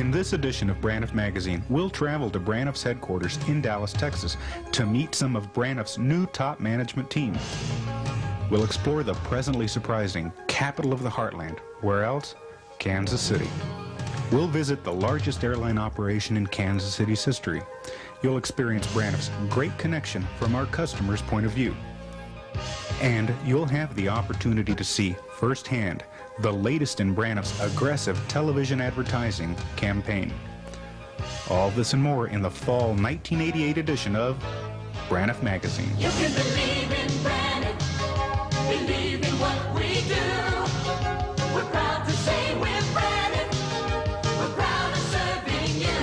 In this edition of Braniff Magazine, we'll travel to Braniff's headquarters in Dallas, Texas, to meet some of Braniff's new top management team. We'll explore the presently surprising capital of the heartland. Where else? Kansas City. We'll visit the largest airline operation in Kansas City's history. You'll experience Braniff's great connection from our customers' point of view. And you'll have the opportunity to see firsthand the latest in Braniff's aggressive television advertising campaign. All this and more in the fall 1988 edition of Braniff Magazine. You can believe in Braniff, believe in what we do. We're proud to say we're Braniff, we're proud of serving you.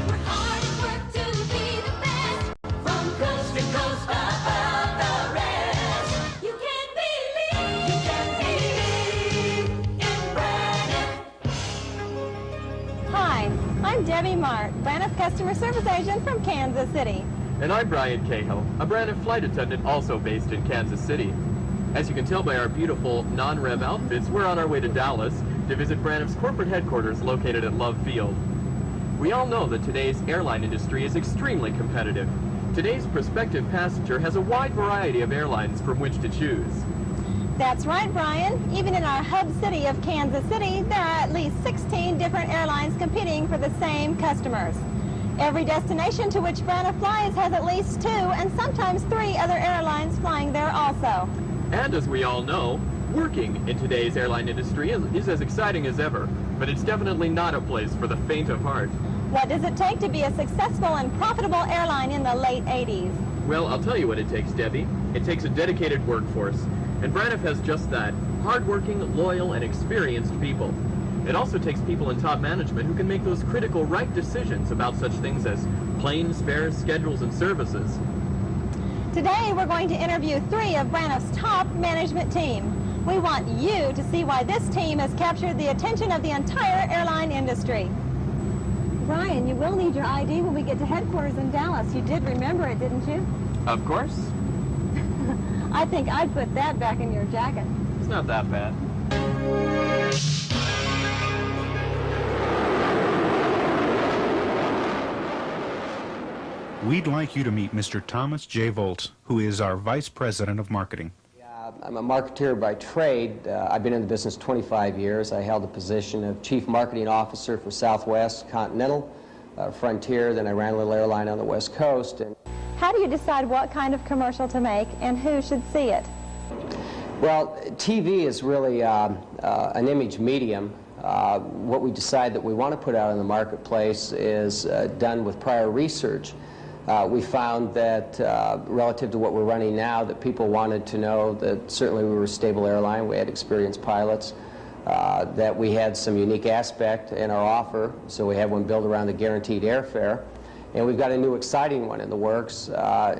We're hard at work to be the best, from coast to coast above the rest. You can believe in Braniff. Hi, I'm Debbie Mart, Braniff Customer Service Agent from Kansas City. And I'm Brian Cahill, a Braniff flight attendant also based in Kansas City. As you can tell by our beautiful non-rev outfits, we're on our way to Dallas to visit Braniff's corporate headquarters located at Love Field. We all know that today's airline industry is extremely competitive. Today's prospective passenger has a wide variety of airlines from which to choose. That's right, Brian. Even in our hub city of Kansas City, there are at least 16 different airlines competing for the same customers. Every destination to which Braniff flies has at least 2 and sometimes 3 other airlines flying there also. And as we all know, working in today's airline industry is as exciting as ever, but it's definitely not a place for the faint of heart. What does it take to be a successful and profitable airline in the late 80s? Well, I'll tell you what it takes, Debbie. It takes a dedicated workforce, and Braniff has just that: hardworking, loyal, and experienced people. It also takes people in top management who can make those critical right decisions about such things as planes, fares, schedules, and services. Today, we're going to interview 3 of Braniff's top management team. We want you to see why this team has captured the attention of the entire airline industry. Brian, you will need your ID when we get to headquarters in Dallas. You did remember it, didn't you? Of course. I think I'd put that back in your jacket. It's not that bad. We'd like you to meet Mr. Thomas J. Volz, who is our Vice President of Marketing. I'm a marketeer by trade. I've been in the business 25 years. I held the position of Chief Marketing Officer for Southwest, Continental, Frontier, then I ran a little airline on the West Coast. And How do you decide what kind of commercial to make and who should see it? well, TV is really an image medium. What we decide that we want to put out in the marketplace is done with prior research. We found that relative to what we're running now, that people wanted to know that certainly we were a stable airline, we had experienced pilots, that we had some unique aspect in our offer, so we have one built around the guaranteed airfare. And we've got a new exciting one in the works.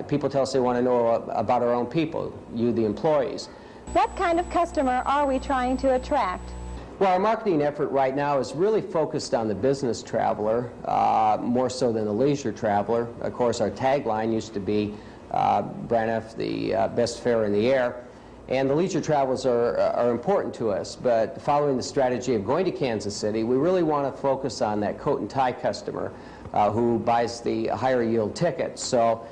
People tell us they want to know about our own people, you the employees. What kind of customer are we trying to attract? Well, our marketing effort right now is really focused on the business traveler, more so than the leisure traveler. Of course, our tagline used to be Braniff, the best fare in the air. And the leisure travelers are important to us, but following the strategy of going to Kansas City, we really want to focus on that coat and tie customer who buys the higher yield ticket. So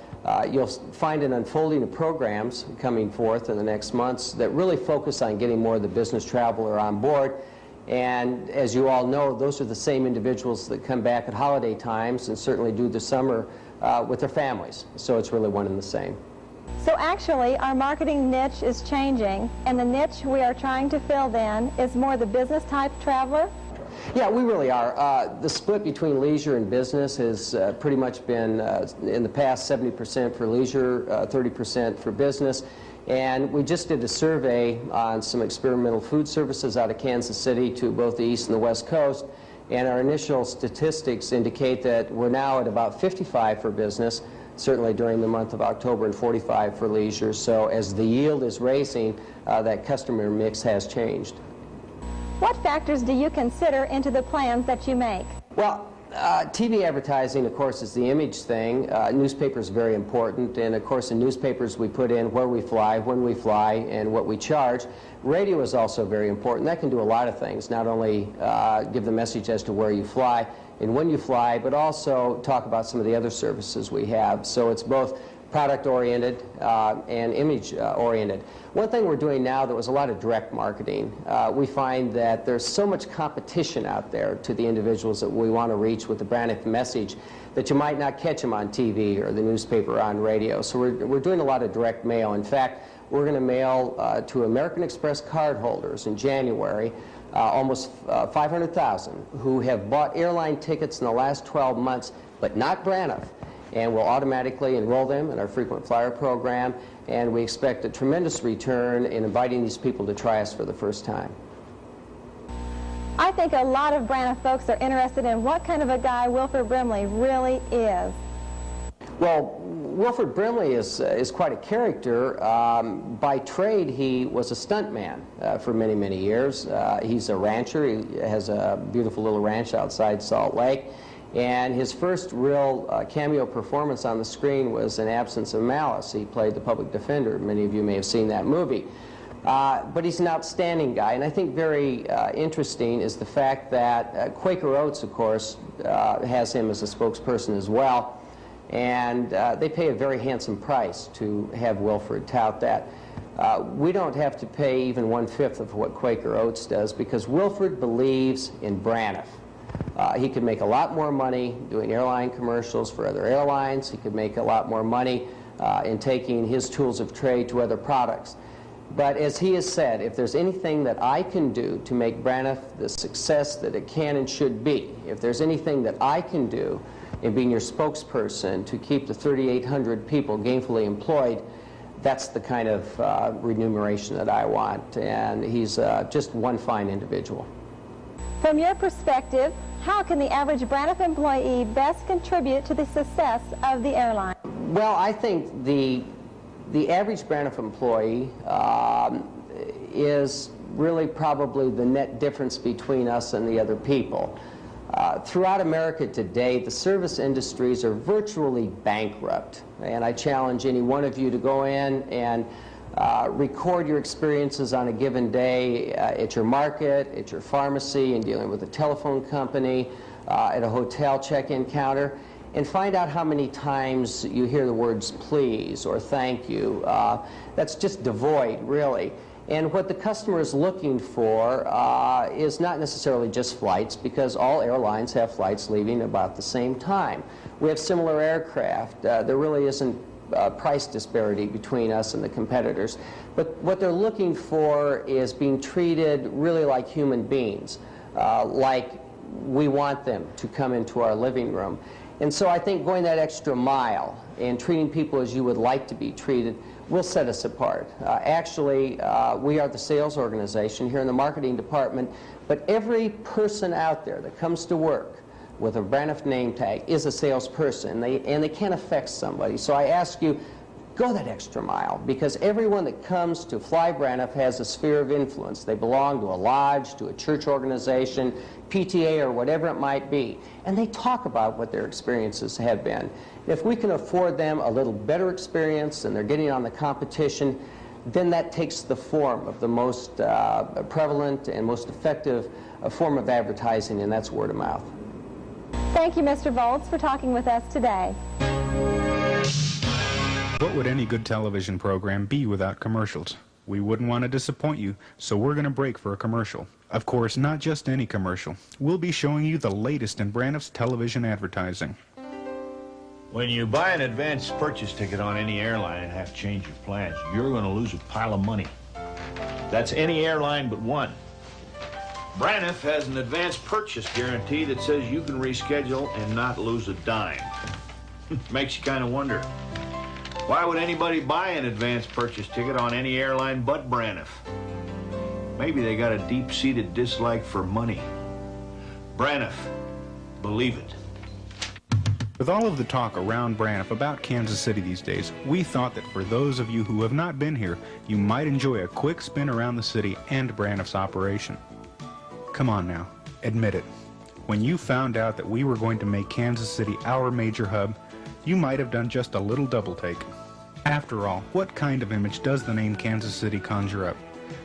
you'll find an unfolding of programs coming forth in the next months that really focus on getting more of the business traveler on board. And as you all know, those are the same individuals that come back at holiday times and certainly do the summer with their families. So it's really one and the same. So actually, our marketing niche is changing, and the niche we are trying to fill then is more the business type traveler? Yeah, we really are. The split between leisure and business has pretty much been, in the past, 70% for leisure, 30% for business. And we just did a survey on some experimental food services out of Kansas City to both the East and the West Coast. And our initial statistics indicate that we're now at about 55 for business, certainly during the month of October, and 45 for leisure. So as the yield is raising, that customer mix has changed. What factors do you consider into the plans that you make? Well, TV advertising, of course, is the image thing. Newspapers are very important, and of course in newspapers we put in where we fly, when we fly, and what we charge. Radio is also very important. That can do a lot of things, not only give the message as to where you fly and when you fly, but also talk about some of the other services we have. So it's both product-oriented and image-oriented. One thing we're doing now, there was a lot of direct marketing. We find that there's so much competition out there to the individuals that we want to reach with the Braniff message that you might not catch them on TV or the newspaper or on radio. So we're doing a lot of direct mail. In fact, we're going to mail to American Express card holders in January almost 500,000 who have bought airline tickets in the last 12 months, but not Braniff. And we'll automatically enroll them in our frequent flyer program, and we expect a tremendous return in inviting these people to try us for the first time. I think a lot of Braniff folks are interested in what kind of a guy Wilford Brimley really is. Well, Wilford Brimley is quite a character. By trade, he was a stuntman for many, many years. He's a rancher. He has a beautiful little ranch outside Salt Lake. And his first real cameo performance on the screen was in Absence of Malice. He played the public defender. Many of you may have seen that movie. But he's an outstanding guy, and I think very interesting is the fact that Quaker Oats, of course, has him as a spokesperson as well, and they pay a very handsome price to have Wilford tout that. We don't have to pay even 1/5 of what Quaker Oats does because Wilford believes in Braniff. He could make a lot more money doing airline commercials for other airlines. He could make a lot more money in taking his tools of trade to other products. But as he has said, if there's anything that I can do to make Braniff the success that it can and should be, if there's anything that I can do in being your spokesperson to keep the 3,800 people gainfully employed, that's the kind of remuneration that I want. And he's just one fine individual. From your perspective, how can the average Braniff employee best contribute to the success of the airline? Well, I think the average Braniff employee is really probably the net difference between us and the other people. Throughout America today, the service industries are virtually bankrupt. And I challenge any one of you to go in and record your experiences on a given day at your market, at your pharmacy, in dealing with a telephone company, at a hotel check-in counter, and find out how many times you hear the words please or thank you. That's just devoid, really. And what the customer is looking for is not necessarily just flights, because all airlines have flights leaving about the same time. We have similar aircraft. There really isn't price disparity between us and the competitors. But what they're looking for is being treated really like human beings, like we want them to come into our living room. And so I think going that extra mile and treating people as you would like to be treated will set us apart. Actually, we are the sales organization here in the marketing department, but every person out there that comes to work with a Braniff name tag is a salesperson, and they can affect somebody. So I ask you, go that extra mile, because everyone that comes to fly Braniff has a sphere of influence. They belong to a lodge, to a church organization, PTA, or whatever it might be, and they talk about what their experiences have been. If we can afford them a little better experience than they're getting on the competition, then that takes the form of the most prevalent and most effective form of advertising, and that's word of mouth. Thank you, Mr. Volz, for talking with us today. What would any good television program be without commercials? We wouldn't want to disappoint you, so we're going to break for a commercial. Of course, not just any commercial. We'll be showing you the latest in Braniff's television advertising. When you buy an advance purchase ticket on any airline and have to change your plans, you're going to lose a pile of money. That's any airline but one. Braniff has an advance purchase guarantee that says you can reschedule and not lose a dime. Makes you kind of wonder, why would anybody buy an advance purchase ticket on any airline but Braniff? Maybe they got a deep-seated dislike for money. Braniff, believe it. With all of the talk around Braniff about Kansas City these days, we thought that for those of you who have not been here, you might enjoy a quick spin around the city and Braniff's operation. Come on now, admit it. When you found out that we were going to make Kansas City our major hub, you might have done just a little double take. After all, what kind of image does the name Kansas City conjure up?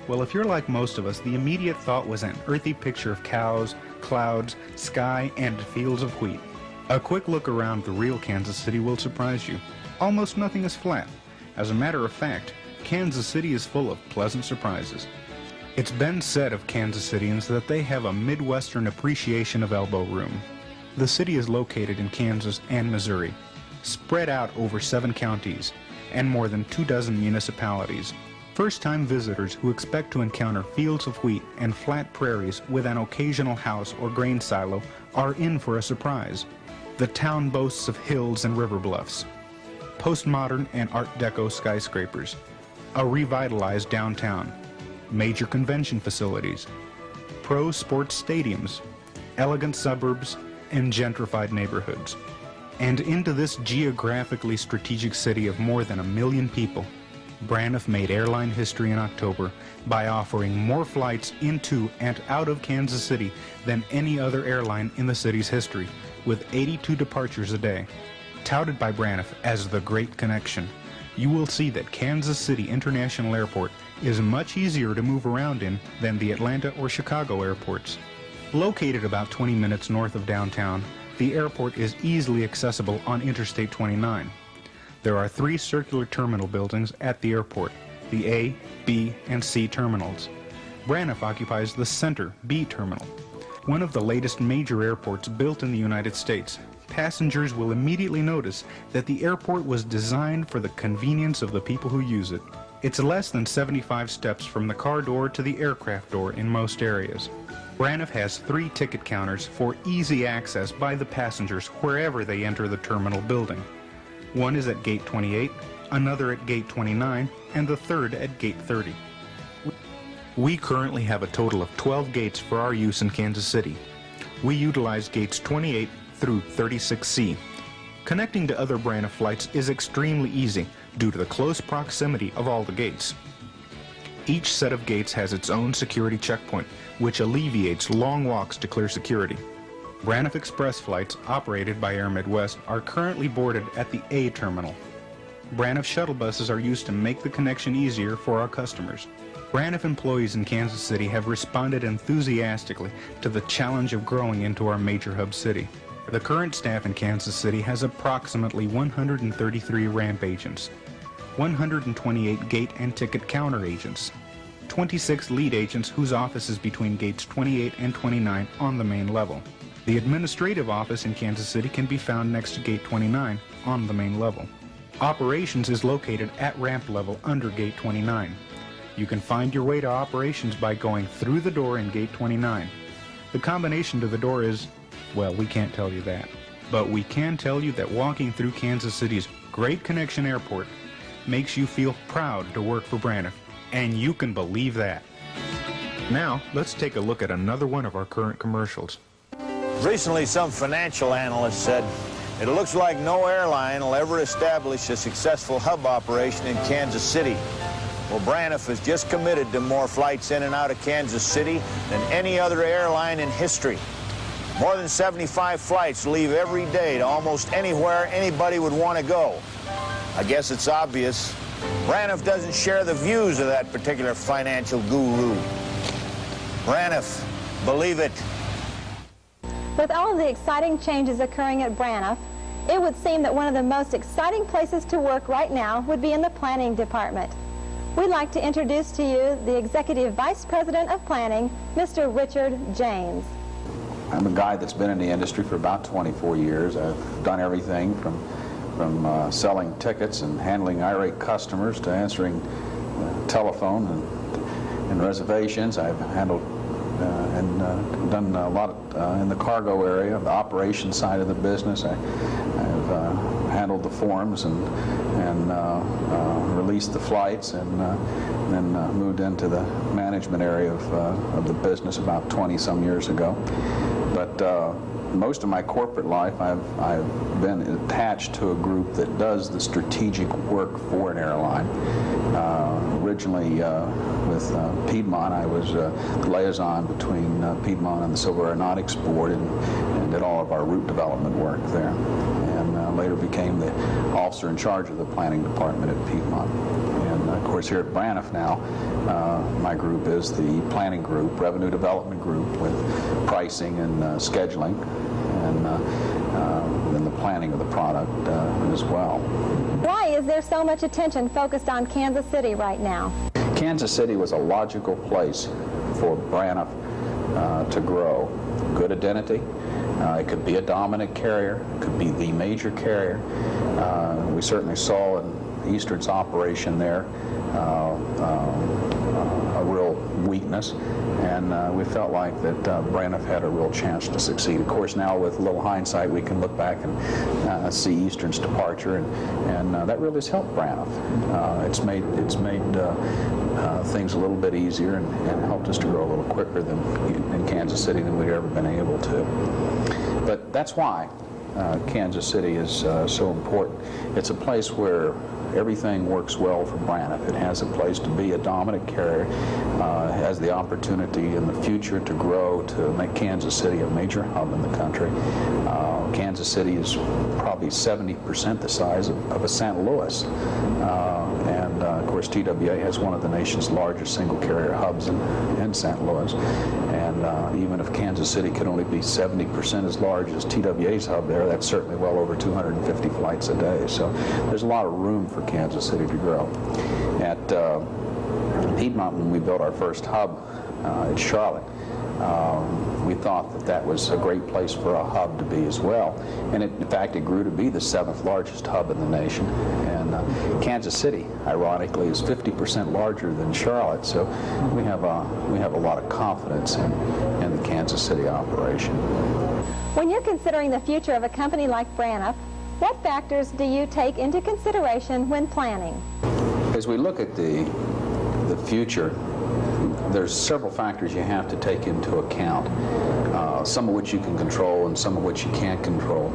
Well, if you're like most of us, the immediate thought was an earthy picture of cows, clouds, sky, and fields of wheat. A quick look around the real Kansas City will surprise you. Almost nothing is flat. As a matter of fact, Kansas City is full of pleasant surprises. It's been said of Kansas Cityans that they have a Midwestern appreciation of elbow room. The city is located in Kansas and Missouri, spread out over 7 counties, and more than 24 municipalities. First-time visitors who expect to encounter fields of wheat and flat prairies with an occasional house or grain silo are in for a surprise. The town boasts of hills and river bluffs, postmodern and Art Deco skyscrapers, a revitalized downtown, major convention facilities, pro sports stadiums, elegant suburbs, and gentrified neighborhoods. And into this geographically strategic city of more than 1 million people, Braniff made airline history in October by offering more flights into and out of Kansas City than any other airline in the city's history, with 82 departures a day. Touted by Braniff as the Great Connection, you will see that Kansas City International Airport is much easier to move around in than the Atlanta or Chicago airports. Located about 20 minutes north of downtown, the airport is easily accessible on Interstate 29. There are 3 circular terminal buildings at the airport, the A, B, and C terminals. Braniff occupies the center B terminal. One of the latest major airports built in the United States, passengers will immediately notice that the airport was designed for the convenience of the people who use it. It's less than 75 steps from the car door to the aircraft door in most areas. Braniff has 3 ticket counters for easy access by the passengers wherever they enter the terminal building. One is at Gate 28, another at Gate 29, and the third at Gate 30. We currently have a total of 12 gates for our use in Kansas City. We utilize gates 28 through 36C. Connecting to other Braniff flights is extremely easy due to the close proximity of all the gates. Each set of gates has its own security checkpoint, which alleviates long walks to clear security. Braniff Express flights operated by Air Midwest are currently boarded at the A terminal. Braniff shuttle buses are used to make the connection easier for our customers. Braniff employees in Kansas City have responded enthusiastically to the challenge of growing into our major hub city. The current staff in Kansas City has approximately 133 ramp agents, 128 gate and ticket counter agents, 26 lead agents whose office is between gates 28 and 29 on the main level. The administrative office in Kansas City can be found next to gate 29 on the main level. Operations is located at ramp level under gate 29. You can find your way to operations by going through the door in gate 29. The combination to the door is, well, we can't tell you that. But we can tell you that walking through Kansas City's Great Connection Airport makes you feel proud to work for Braniff, and you can believe that. Now, let's take a look at another one of our current commercials. Recently, some financial analyst said, it looks like no airline will ever establish a successful hub operation in Kansas City. Well, Braniff has just committed to more flights in and out of Kansas City than any other airline in history. More than 75 flights leave every day to almost anywhere anybody would want to go. I guess it's obvious. Braniff doesn't share the views of that particular financial guru. Braniff, believe it. With all of the exciting changes occurring at Braniff, it would seem that one of the most exciting places to work right now would be in the planning department. We'd like to introduce to you the Executive Vice President of Planning, Mr. Richard James. I'm a guy that's been in the industry for about 24 years. I've done everything from selling tickets and handling irate customers to answering telephone and reservations. I've handled and done a lot in the cargo area, the operations side of the business. I've handled the forms and released the flights, and then moved into the management area of the business about 20-some years ago. But most of my corporate life, I've been attached to a group that does the strategic work for an airline. Originally with Piedmont, I was the liaison between Piedmont and the Civil Aeronautics Board and did all of our route development work there. And later became the officer in charge of the planning department at Piedmont. And of course here at Braniff now, my group is the planning group, revenue development group with pricing and scheduling and then the planning of the product as well. Why is there so much attention focused on Kansas City right now? Kansas City was a logical place for Braniff to grow. Good identity. It could be a dominant carrier. It could be the major carrier. We certainly saw in Eastern's operation there a real weakness, and we felt like that Braniff had a real chance to succeed. Of course, now with a little hindsight, we can look back and see Eastern's departure, and that really has helped Braniff. It's made things a little bit easier and helped us to grow a little quicker in Kansas City than we'd ever been able to. But that's why Kansas City is so important. It's a place where everything works well for Braniff. It has a place to be a dominant carrier, has the opportunity in the future to grow, to make Kansas City a major hub in the country. Kansas City is probably 70% the size of a St. Louis. And of course, TWA has one of the nation's largest single carrier hubs in St. Louis. And even if Kansas City could only be 70% as large as TWA's hub there, that's certainly well over 250 flights a day. So there's a lot of room for Kansas City to grow. At Piedmont, when we built our first hub at Charlotte, we thought that that was a great place for a hub to be as well. And in fact, it grew to be the 7th largest hub in the nation. And Kansas City, ironically, is 50% larger than Charlotte. So we have a lot of confidence in the Kansas City operation. When you're considering the future of a company like Braniff, what factors do you take into consideration when planning? As we look at the future, there's several factors you have to take into account, some of which you can control and some of which you can't control.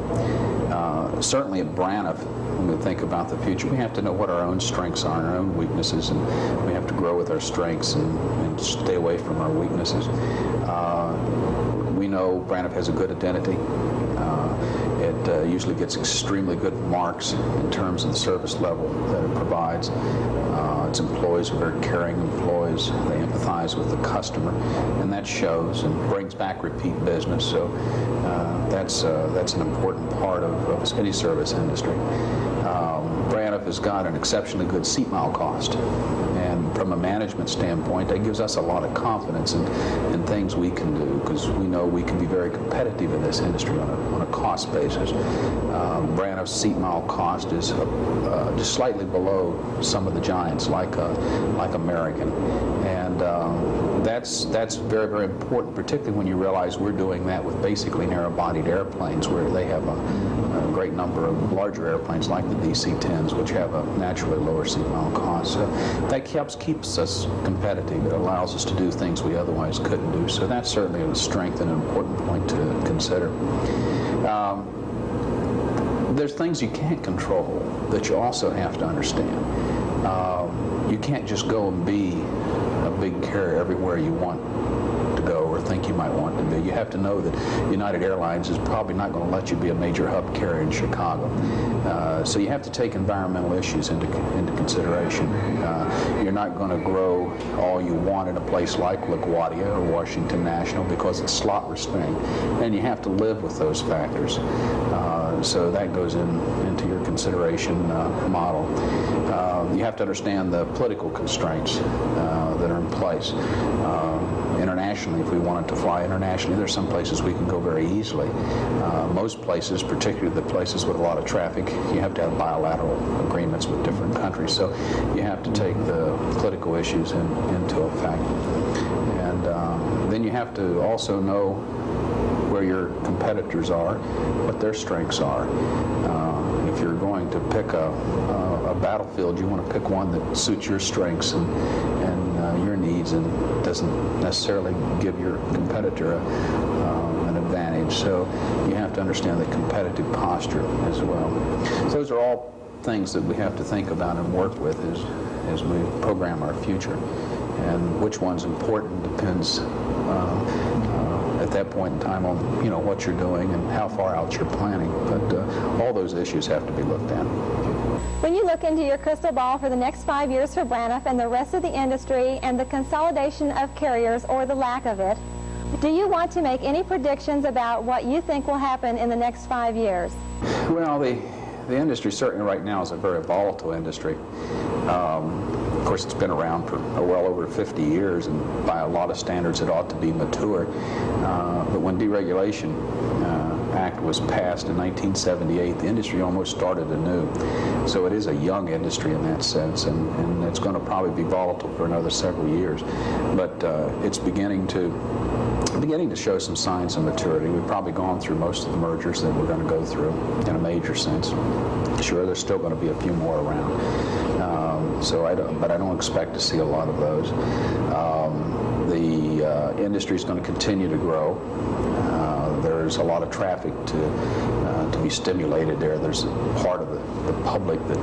Certainly at Braniff, when we think about the future, we have to know what our own strengths are and our own weaknesses, and we have to grow with our strengths and stay away from our weaknesses. We know Braniff has a good identity. It usually gets extremely good marks in terms of the service level that it provides. Its employees are very caring employees. They empathize with the customer, and that shows and brings back repeat business. So that's an important part of any service industry. Braniff has got an exceptionally good seat mile cost, and from a management standpoint, that gives us a lot of confidence in things we can do, because we know we can be very competitive in this industry on a cost basis. Braniff's seat mile cost is just slightly below some of the giants like American, and that's very, very important, particularly when you realize we're doing that with basically narrow-bodied airplanes, where they have a great number of larger airplanes like the DC-10s, which have a naturally lower seat mile cost. So that keeps us competitive. It allows us to do things we otherwise couldn't do. So that's certainly a strength and an important point to consider. There's things you can't control that you also have to understand. You can't just go and be a big carrier everywhere you want to go or think you might want to be. You have to know that United Airlines is probably not going to let you be a major hub carrier in Chicago. So you have to take environmental issues into consideration. You're not going to grow all you want in a place like LaGuardia or Washington National because it's slot restrained, and you have to live with those factors. So that goes into your consideration model. You have to understand the political constraints that are in place. Internationally, if we wanted to fly internationally, there's some places we can go very easily. Most places, particularly the places with a lot of traffic, you have to have bilateral agreements with different countries. So you have to take the political issues into effect. And then you have to also know where your competitors are, what their strengths are. If you're going to pick a battlefield, you want to pick one that suits your strengths and your needs and doesn't necessarily give your competitor an advantage advantage. So you have to understand the competitive posture as well. So those are all things that we have to think about and work with as we program our future. And which one's important depends at that point in time on what you're doing and how far out you're planning. But all those issues have to be looked at. When you look into your crystal ball for the next 5 years for Braniff and the rest of the industry and the consolidation of carriers or the lack of it, do you want to make any predictions about what you think will happen in the next 5 years? Well, the industry certainly right now is a very volatile industry. Of course, it's been around for well over 50 years, and by a lot of standards it ought to be mature. But when Deregulation Act was passed in 1978, the industry almost started anew. So it is a young industry in that sense, and it's going to probably be volatile for another several years. But it's beginning to show some signs of maturity. We've probably gone through most of the mergers that we're going to go through in a major sense. Sure, there's still going to be a few more around. But I don't expect to see a lot of those. The industry is going to continue to grow. There's a lot of traffic to be stimulated there. There's a part of the public that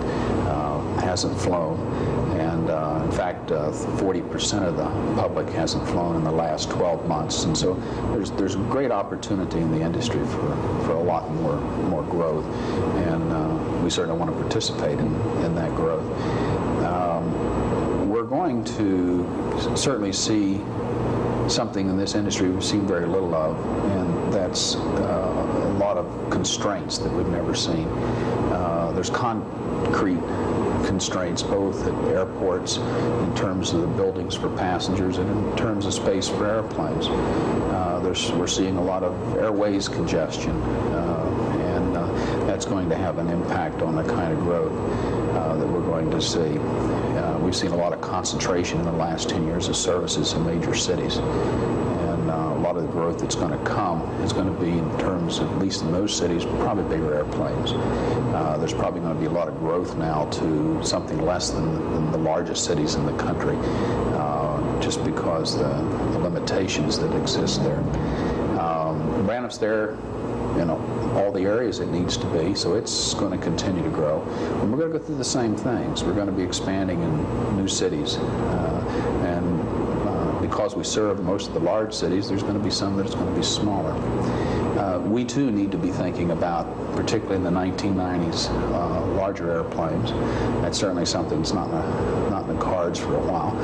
hasn't flown, and in fact, 40% of the public hasn't flown in the last 12 months. And so there's great opportunity in the industry for a lot more growth, and we certainly want to participate in that growth. We're going to certainly see something in this industry we've seen very little of, and that's a lot of constraints that we've never seen. There's concrete constraints both at airports in terms of the buildings for passengers and in terms of space for airplanes. We're seeing a lot of airways congestion, and that's going to have an impact on the kind of growth that we're going to see. We've seen a lot of concentration in the last 10 years of services in major cities, and a lot of the growth that's going to come is going to be in terms of, at least in those cities, probably bigger airplanes. There's probably going to be a lot of growth now to something less than the largest cities in the country, just because the limitations that exist there. Braniff's there all the areas it needs to be, so it's going to continue to grow. And we're going to go through the same things. We're going to be expanding in new cities, and because we serve most of the large cities, there's going to be some that's going to be smaller. We too need to be thinking about, particularly in the 1990s, larger airplanes. That's certainly something that's not in the cards for a while.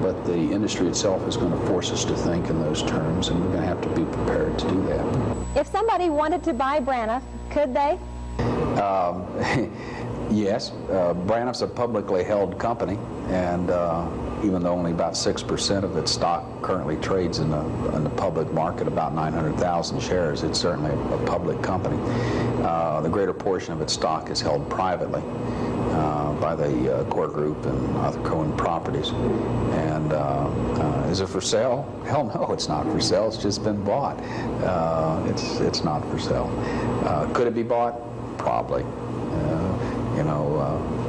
But the industry itself is going to force us to think in those terms, and we're going to have to be prepared to do that. If somebody wanted to buy Braniff, could they? Yes. Braniff's a publicly held company, and even though only about 6% of its stock currently trades in the public market, about 900,000 shares, it's certainly a public company. The greater portion of its stock is held privately by the core group and other Cohen properties. And is it for sale? Hell no, it's not for sale. It's just been bought. It's not for sale. Could it be bought? Probably.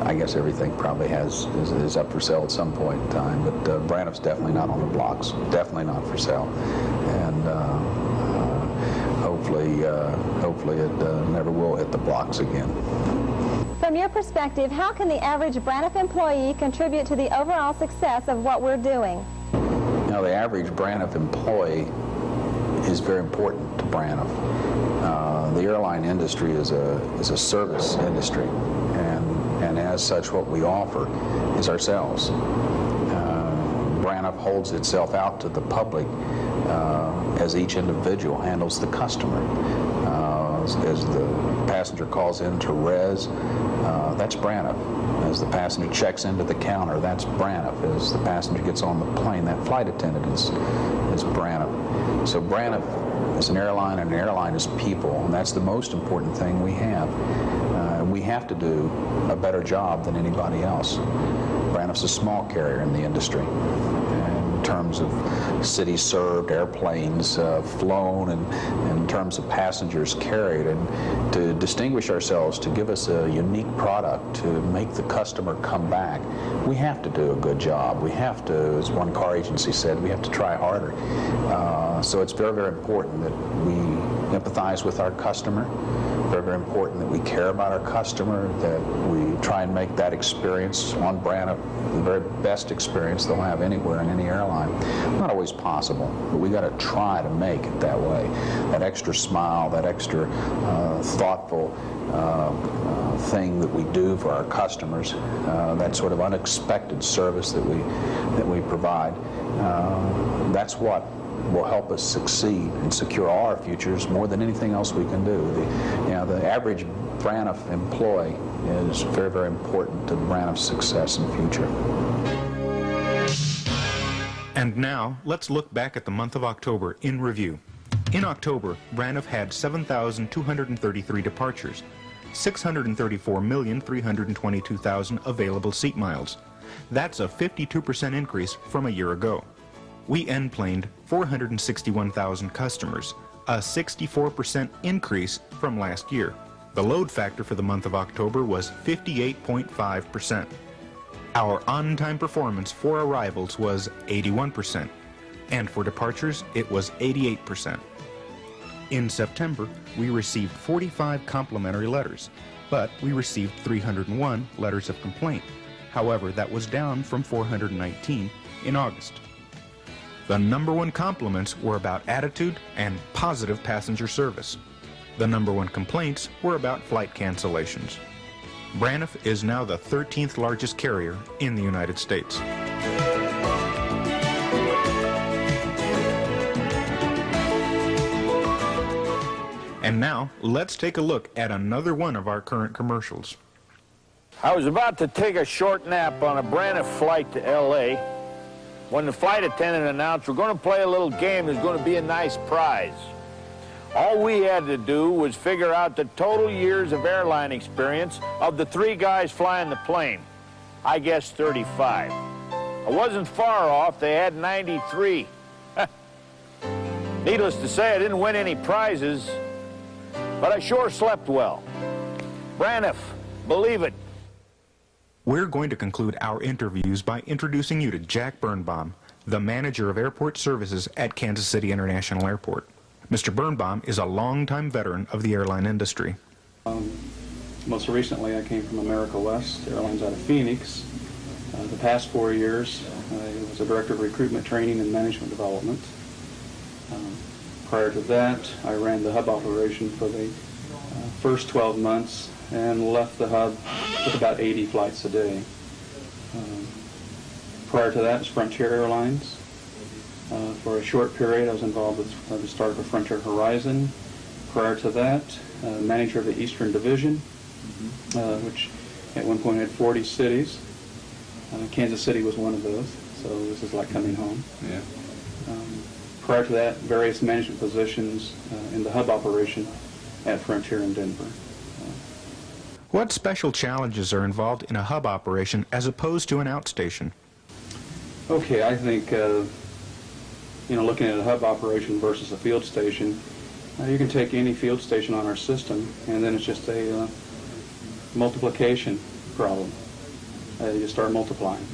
I guess everything probably is up for sale at some point in time, but Braniff's definitely not on the blocks. Definitely not for sale. And hopefully it never will hit the blocks again. From your perspective, how can the average Braniff employee contribute to the overall success of what we're doing? The average Braniff employee is very important to Braniff. The airline industry is a service industry, and as such, what we offer is ourselves. Braniff holds itself out to the public as each individual handles the customer. As the passenger calls in to res, that's Braniff. As the passenger checks into the counter, that's Braniff. As the passenger gets on the plane, that flight attendant is Braniff. So Braniff is an airline, and an airline is people, and that's the most important thing we have. We have to do a better job than anybody else. Braniff's a small carrier in the industry. And in terms of cities served, airplanes flown, and in terms of passengers carried. And to distinguish ourselves, to give us a unique product, to make the customer come back, we have to do a good job. We have to, as one car agency said, we have to try harder. So it's very, very important that we empathize with our customer. Very, very important that we care about our customer, that we try and make that experience on Braniff the very best experience they'll have anywhere in any airline. Not always possible, but we got to try to make it that way. That extra smile, that extra thoughtful thing that we do for our customers, that sort of unexpected service that we provide, that's what will help us succeed and secure all our futures more than anything else we can do. The average Braniff employee is very, very important to Braniff's success and future. And now, let's look back at the month of October in review. In October, Braniff had 7,233 departures, 634,322,000 available seat miles. That's a 52% increase from a year ago. We enplaned 461,000 customers, a 64% increase from last year. The load factor for the month of October was 58.5%. Our on-time performance for arrivals was 81%, and for departures it was 88%. In September, we received 45 complimentary letters, but we received 301 letters of complaint. However, that was down from 419 in August. The number one compliments were about attitude and positive passenger service. The number one complaints were about flight cancellations. Braniff is now the 13th largest carrier in the United States. And now, let's take a look at another one of our current commercials. I was about to take a short nap on a Braniff flight to L.A. when the flight attendant announced, we're going to play a little game, there's going to be a nice prize. All we had to do was figure out the total years of airline experience of the three guys flying the plane. I guess 35. I wasn't far off, they had 93. Needless to say, I didn't win any prizes, but I sure slept well. Braniff, believe it. We're going to conclude our interviews by introducing you to Jack Birnbaum, the manager of airport services at Kansas City International Airport. Mr. Birnbaum is a longtime veteran of the airline industry. Most recently, I came from America West Airlines out of Phoenix. The past 4 years, I was a director of recruitment training and management development. Prior to that, I ran the hub operation for the first 12 months and left the hub with about 80 flights a day. Prior to that, it was Frontier Airlines. For a short period, I was involved with the start of Frontier Horizon. Prior to that, manager of the Eastern Division, which at one point had 40 cities. Kansas City was one of those, so this is like coming home. Yeah. Prior to that, various management positions in the hub operation at Frontier in Denver. What special challenges are involved in a hub operation as opposed to an outstation? Okay, I think looking at a hub operation versus a field station, you can take any field station on our system, and then it's just a multiplication problem. You start multiplying.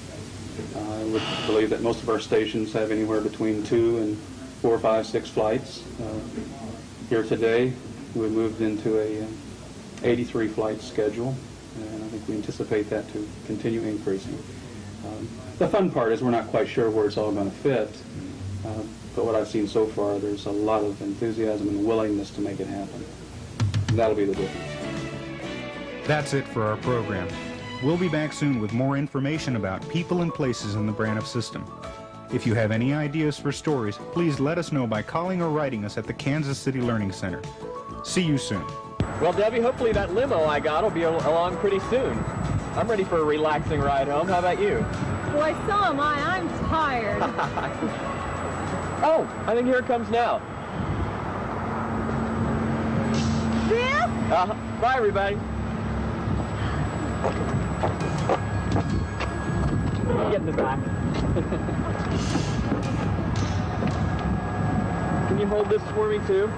I would believe that most of our stations have anywhere between 2 and 4, 5, 6 flights. Here today, we moved into a 83 flight schedule, and I think we anticipate that to continue increasing. The fun part is we're not quite sure where it's all going to fit, but what I've seen so far, there's a lot of enthusiasm and willingness to make it happen. And that'll be the difference. That's it for our program. We'll be back soon with more information about people and places in the Braniff system. If you have any ideas for stories, please let us know by calling or writing us at the Kansas City Learning Center. See you soon. Well, Debbie, hopefully that limo I got will be along pretty soon. I'm ready for a relaxing ride home. How about you? Boy, so am I. I'm tired. Oh, I think here it comes now. Biff? Bye, everybody. Get in the back. Can you hold this for me too?